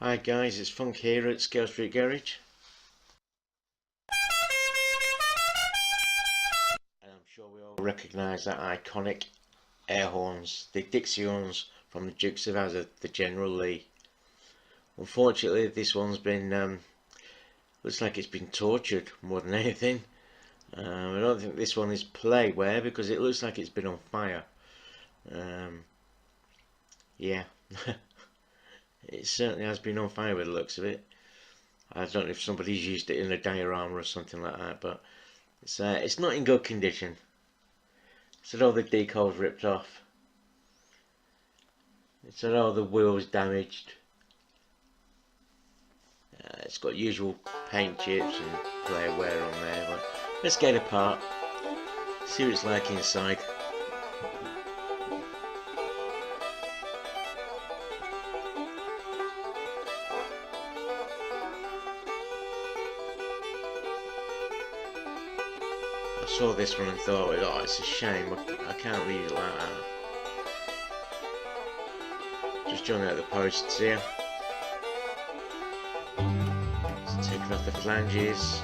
Hi guys, it's Funk here at Scale Street Garage. And I'm sure we all recognise that iconic air horns, the Dixie horns from the Dukes of Hazzard, the General Lee. Unfortunately this one's been, looks like it's been tortured more than anything. I don't think this one is playware because it looks like it's been on fire. Yeah. It certainly has been on fire with the looks of it. I don't know if somebody's used it in a diorama or something like that, but it's not in good condition. It's had all the decals ripped off. It's had all the wheels damaged. It's got usual paint chips and player wear on there, but let's get it apart, see what it's like inside. I saw this one and thought, oh, it's a shame, I can't leave it like that. Just drawing out the posts here. Just taking off the flanges.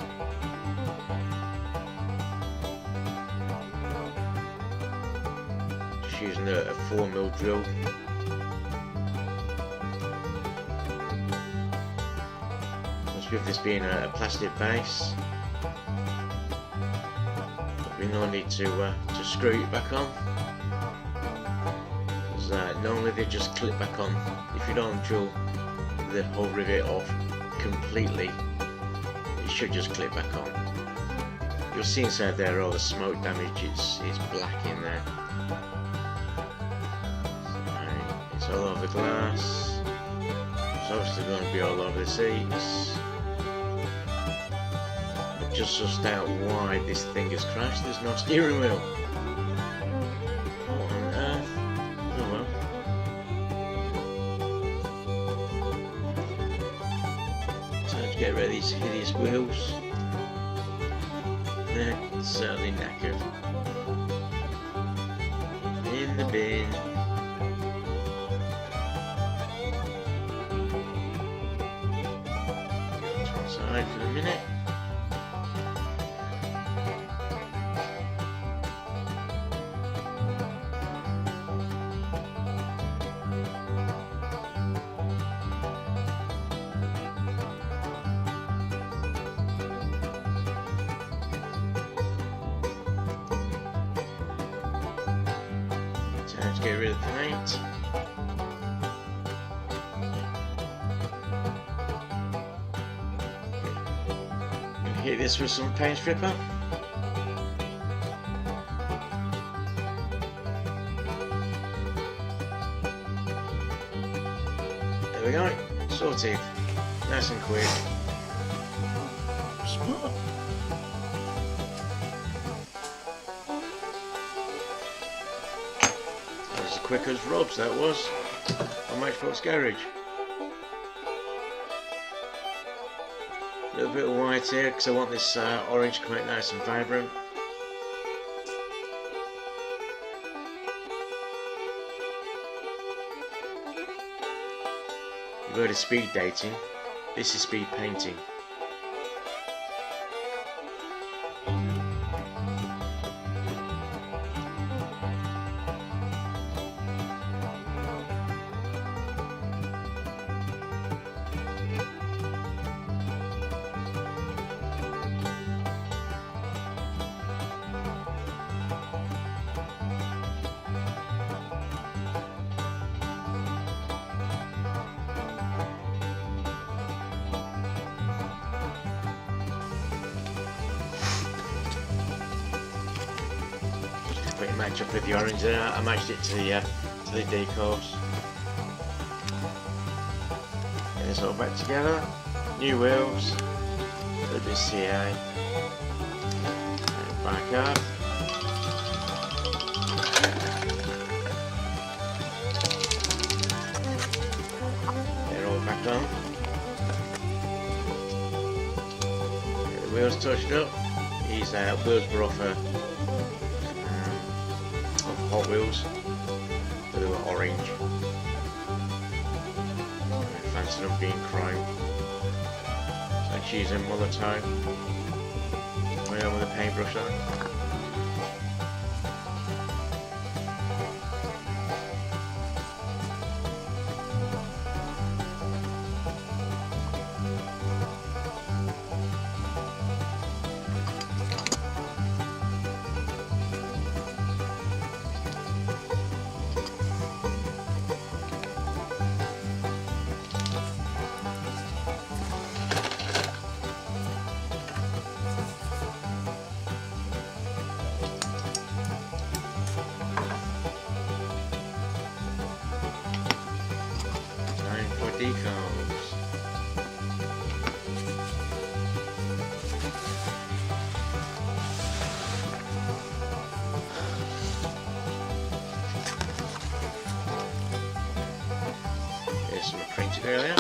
Just using a 4mm drill. Just with this being a plastic base, we no need to screw it back on, because normally they just clip back on. If you don't drill the whole rivet off completely, it should just clip back on. You'll see inside there all the smoke damage, it's black in there. It's all over the glass, it's obviously going to be all over the seats. Just sussed out why this thing has crashed. There's no steering wheel. What on earth? Oh well. Time to get rid of these hideous wheels. They're certainly knackered. In the bin. Go to one side for a minute. Time to get rid of the paint. Hit this with some paint stripper. There we go, sorted. Nice and quick. As quick as Rob's that was on Matchbox Garage. A little bit of white here because I want this orange to come out nice and vibrant. You've heard of speed dating, this is speed painting. Pretty match up with the orange there. I matched it to the decals. Get this all back together. New wheels. A little bit of CA. And back up. Get it all back on. Get the wheels touched up. These wheels were off Hot Wheels, they were orange. anti-dumping crime. So she's in Molotov. Going on with a paintbrush on. Decals. Here's some printed earlier.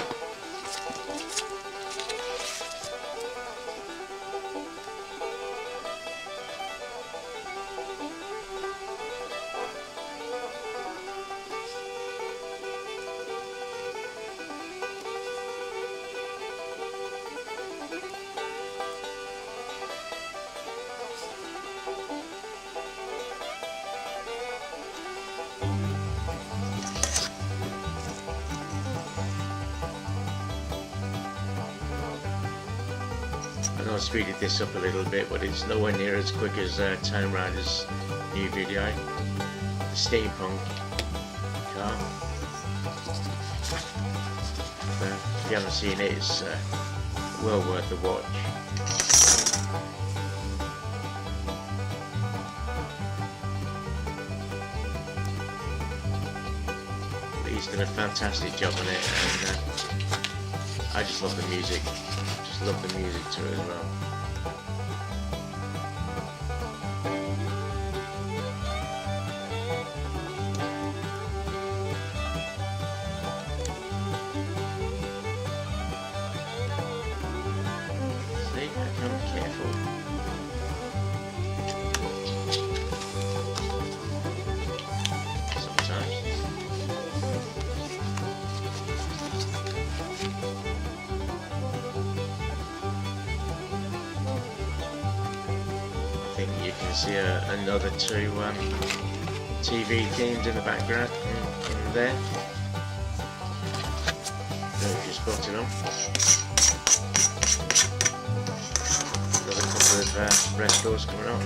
I know I speeded this up a little bit, but it's nowhere near as quick as Time Rider's new video, the steampunk car. If you haven't seen it, it's well worth the watch. He's done a fantastic job on it, and I just love the music. Love the music to it as well. See, I can be careful. Sometimes. You can see another two TV themes in the background in there. I don't know if you spotted them. Another couple of restores coming up.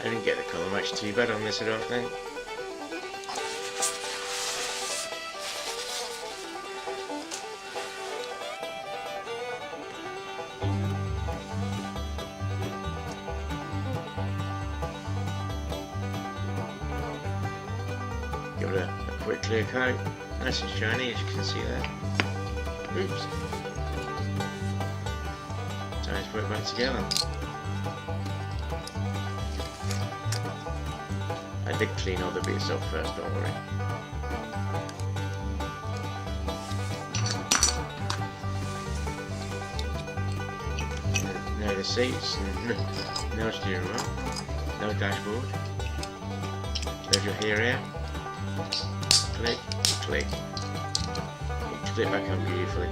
I didn't get the colour match too bad on this, I don't think. Give it a quick clear coat, nice and shiny as you can see there. Oops. Time to put it back together. I did clean all the bits up first, don't worry. No the seats, no steering wheel, no dashboard. There's your area. Click, click. You click back on beautifully.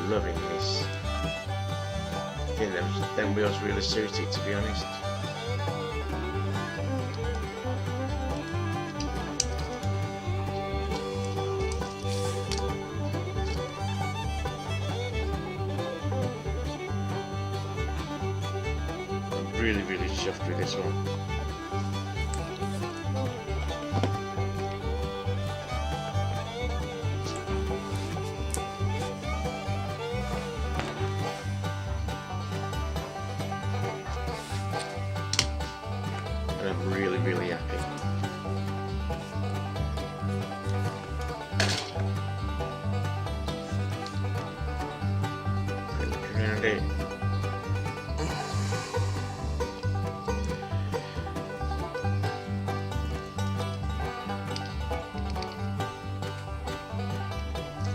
Loving this. I think them wheels really suit it, to be honest. Really chuffed with this one. find it.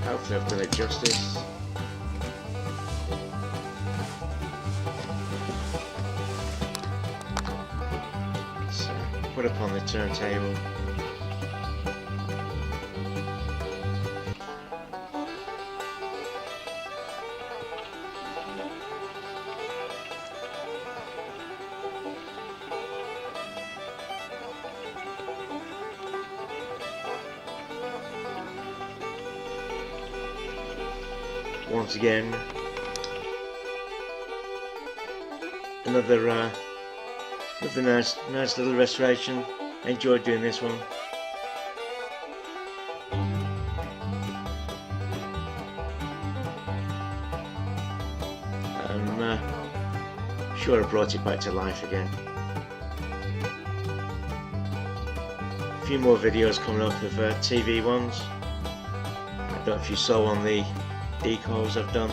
Hopefully I've done it justice. So put up on the turntable. Once again, another nice little restoration. Enjoyed doing this one. I'm sure I brought it back to life again. A few more videos coming up of TV ones. I don't know if you saw on the decals I've done.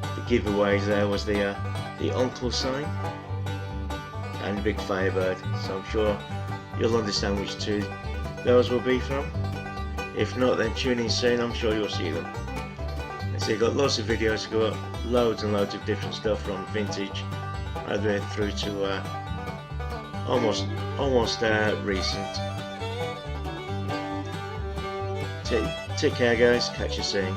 The giveaways there was the uncle sign and the big firebird, so I'm sure you'll understand which two those will be from. If not, then tune in soon, I'm sure you'll see them. And so you've got lots of videos to go up, loads and loads of different stuff from vintage right the way through to almost recent. Take care guys, catch you soon.